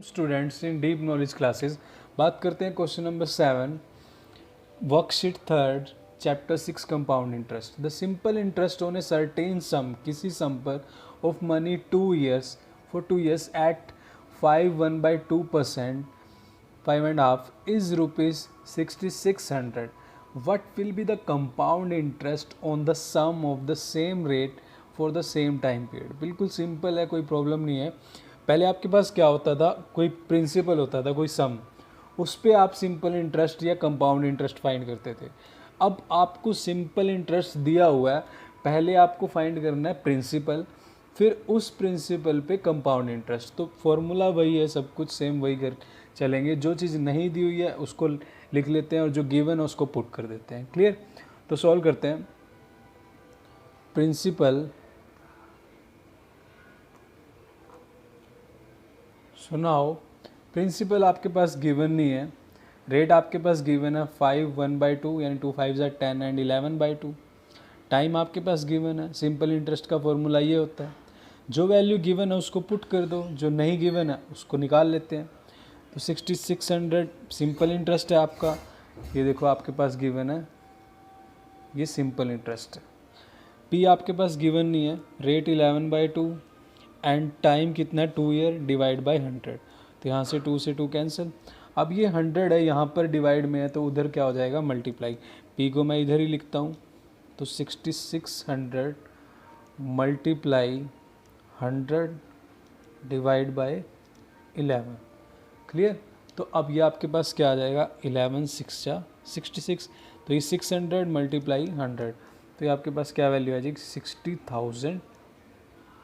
Students in deep knowledge classes. बात करते हैं question number 7, worksheet 3 chapter 6 compound interest. The simple interest on a certain sum, किसी sum पर of money 2 years for 2 years at 5 1/2%, 5.5 is rupees 6600. What will be the compound interest on the sum of the same rate for the same time period? बिल्कुल simple है, कोई problem नहीं है। पहले आपके पास क्या होता था, कोई प्रिंसिपल होता था, कोई सम, उस पर आप सिंपल इंटरेस्ट या कंपाउंड इंटरेस्ट फाइंड करते थे। अब आपको सिंपल इंटरेस्ट दिया हुआ है, पहले आपको फाइंड करना है प्रिंसिपल, फिर उस प्रिंसिपल पे कंपाउंड इंटरेस्ट। तो फॉर्मूला वही है, सब कुछ सेम वही कर चलेंगे। जो चीज़ नहीं दी हुई है उसको लिख लेते हैं और जो गिवन है उसको पुट कर देते हैं। क्लियर? तो सॉल्व करते हैं। प्रिंसिपल, सुनाओ, प्रिंसिपल आपके पास गिवन नहीं है, रेट आपके पास गिवन है 5 1/2 यानी 2 5 10 एंड 11/2। टाइम आपके पास गिवन है। सिंपल इंटरेस्ट का फॉर्मूला ये होता है, जो वैल्यू गिवन है उसको पुट कर दो, जो नहीं गिवन है उसको निकाल लेते हैं। तो 6600 सिंपल इंटरेस्ट है आपका, ये देखो आपके पास गिवन है, ये सिंपल इंटरेस्ट है। पी आपके पास गिवन नहीं है, रेट 11/2 एंड टाइम कितना है 2 year डिवाइड बाय 100। तो यहाँ से 2 से 2 कैंसिल। अब ये 100 है, यहाँ पर डिवाइड में है तो उधर क्या हो जाएगा, मल्टीप्लाई। पी को मैं इधर ही लिखता हूँ, तो 6600 मल्टीप्लाई 100 डिवाइड बाय 11। क्लियर? तो अब ये आपके पास क्या आ जाएगा, 11 6 जा 66। तो ये 600 मल्टीप्लाई 100, तो ये आपके पास क्या वैल्यू आ जाएगी, 60,000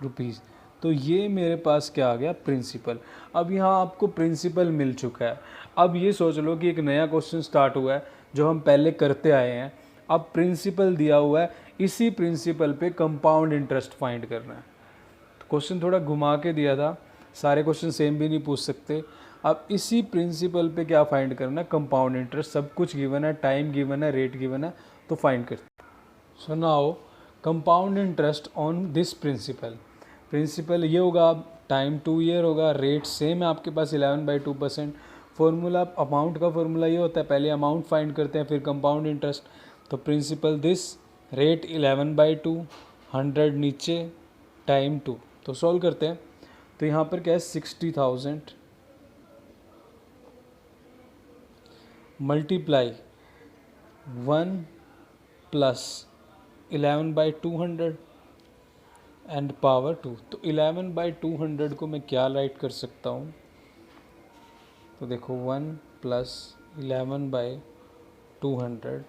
रुपीज़। तो ये मेरे पास क्या आ गया, प्रिंसिपल। अब यहाँ आपको प्रिंसिपल मिल चुका है। अब ये सोच लो कि एक नया क्वेश्चन स्टार्ट हुआ है जो हम पहले करते आए हैं। अब प्रिंसिपल दिया हुआ है, इसी प्रिंसिपल पे कंपाउंड इंटरेस्ट फाइंड करना है। तो क्वेश्चन थोड़ा घुमा के दिया था, सारे क्वेश्चन सेम भी नहीं पूछ सकते। अब इसी प्रिंसिपल पे क्या फाइंड करना है, कंपाउंड इंटरेस्ट। सब कुछ गिवन है, टाइम गिवन है, रेट गिवन है, तो फाइंड करते हैं। So now compound interest on this principal. Principal ये होगा, टाइम 2 year होगा, रेट सेम है आपके पास 11/2%। फॉर्मूला, अमाउंट का फॉर्मूला ये होता है, पहले अमाउंट फाइंड करते हैं फिर कंपाउंड इंटरेस्ट। तो प्रिंसिपल दिस, रेट 11/2, 100 नीचे, टाइम 2। तो सॉल्व करते हैं। तो यहाँ पर क्या है, 60,000 मल्टीप्लाई 1 प्लस 11/200 एंड पावर 2। तो 11/200 को मैं क्या राइट कर सकता हूँ, तो देखो 1 प्लस 11/200,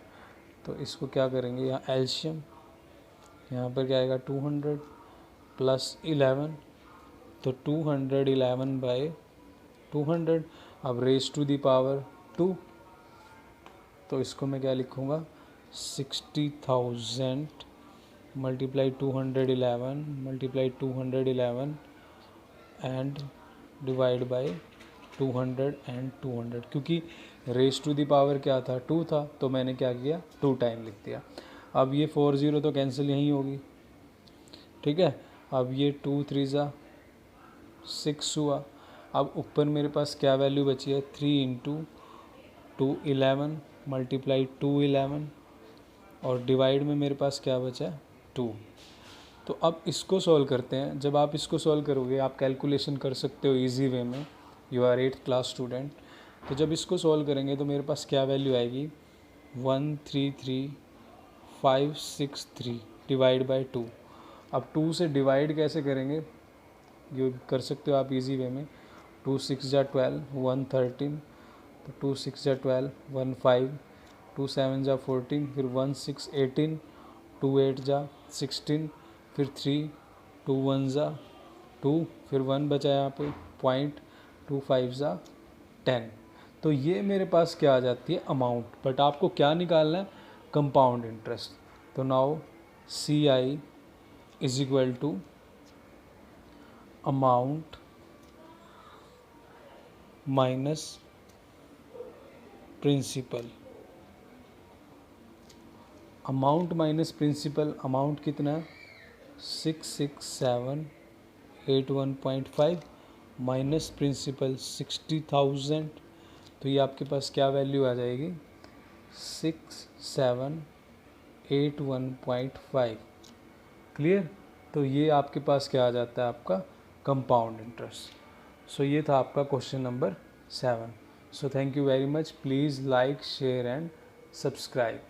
तो इसको क्या करेंगे, यहाँ एल्शियम, यहाँ पर क्या आएगा 200 प्लस 11, तो 200 11/200। अब रेज टू दी पावर 2, तो इसको मैं क्या लिखूँगा, 60,000 multiply 211 multiply 211 and divide by 200 and 200। क्योंकि रेज टू दी पावर क्या था, 2 था, तो मैंने क्या किया, 2 टाइम लिख दिया। अब ये 40 तो कैंसिल यहीं होगी, ठीक है। अब ये 2 3 जा 6 हुआ। अब ऊपर मेरे पास क्या वैल्यू बची है, 3 × 2 11 मल्टीप्लाई 2 11 और डिवाइड में मेरे पास क्या बचा है, 2। तो अब इसको सॉल्व करते हैं। जब आप इसको सॉल्व करोगे, आप कैलकुलेशन कर सकते हो इजी वे में, you are 8th class student. तो जब इसको सॉल्व करेंगे तो मेरे पास क्या वैल्यू आएगी, 133,563 डिवाइड बाय 2। अब 2 से डिवाइड कैसे करेंगे, ये कर सकते हो आप इजी वे में। 2 6 जा 12, 113, तो 2 6 जा 12, 15, 2 7 जा 14, फिर 1 6 18, 2 8 जा 16, फिर 3, 2 1 जा 2, फिर 1 बचा यहाँ पे, 0.25 जा 10। तो ये मेरे पास क्या आ जाती है, अमाउंट। बट आपको क्या निकालना है, कंपाउंड इंटरेस्ट। तो now CI is equal to amount minus principal. Amount minus principal, amount कितना है, 66781.5 माइनस प्रिंसिपल 60,000, तो ये आपके पास क्या वैल्यू आ जाएगी 6781.5। क्लियर। तो ये आपके पास क्या आ जाता है आपका कंपाउंड इंटरेस्ट। सो ये था आपका question number 7। So thank you very much. Please like share and subscribe.